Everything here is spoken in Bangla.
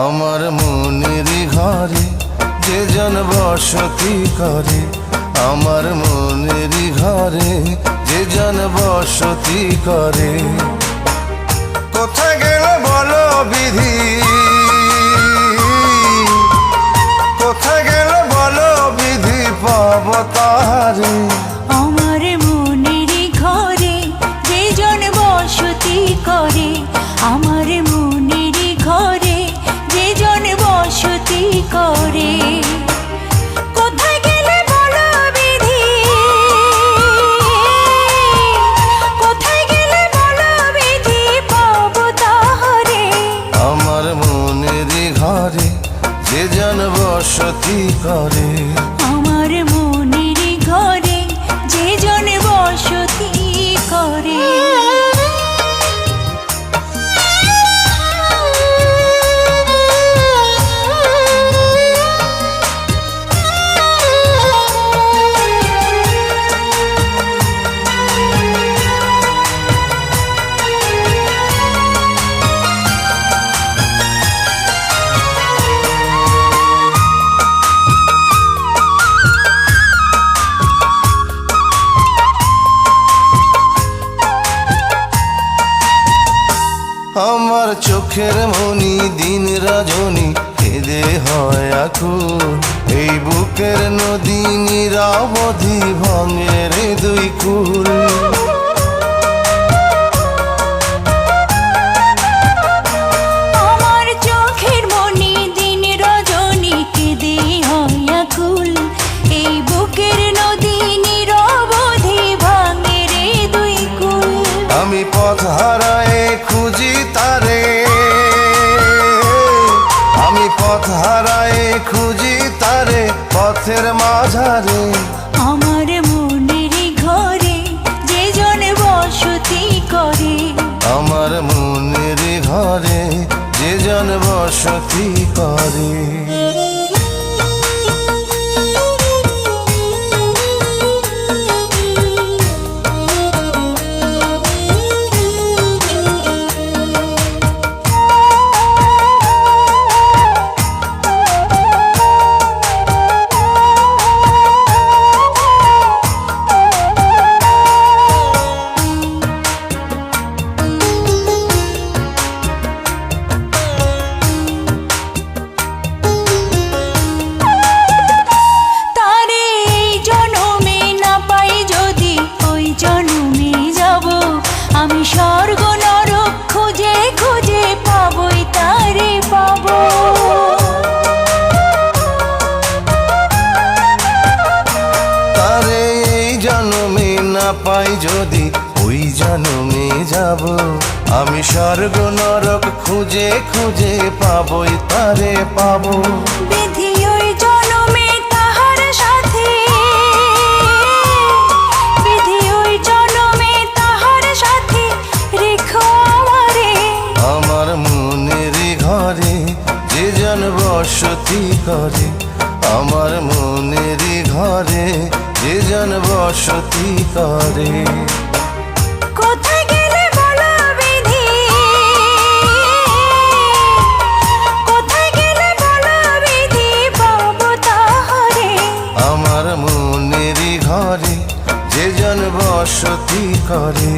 আমার মনের ঘরে যে জন বসতি করে, আমার মনের ঘরে যে জন বসতি করে। কোথায় গেল বলো বিধি, কোথায় গেল বলো বিধি, পাব তারে। আমার মনের ঘরে যে জন বসতি করে, আমার মনের ঘরে যে জন বসতি করে। কোথায় গেলে বলো বিধি, কোথায় গেলে বলো বিধি, পাব তারে। আমার মনের ঘরে যে জন বসতি করে, আমার মনের ঘরে যে জন বসতি করে। আমার চোখের মনি দিন রজনী কেঁদে হয় আকুল। এই বুকের নদী নিরাবধি ভাঙে রে দুই কুল। আমার চোখের মনি দিন রজনী কেঁদে হয় আকুল। এই বুকের নদী নিরবধি ভাঙে রে দুই কুল। আমি পথ হারায় খুঁজি তারে, আমি পথ হারায় খুঁজি তারে পথের মাঝারে। আমার মনের ঘরে যে জন বসতি করে, আমার মনের ঘরে যে জন বসতি করে। আমি স্বর্গ নরক খুঁজে খুঁজে পাবই তারে পাব। তারে এই জন্মে না পাই যদি ওই জন্মে যাব। আমি স্বর্গ নরক খুঁজে খুঁজে পাবই তারে পাবো। বিধি ওই জন্মে তাহার সাথে, বিধি ওই জন্মে তাহার সাথে রেখো আমারে। আমার মনের ঘরে যে জন বসতি করে, আমার মনের ঘরে যে জন বসতি করে। কোথায় গেলে বলো বিধি, কোথায় গেলে বলো বিধি, পাব তাহারে। আমার মনের ঘরে যে জন বসতি করে।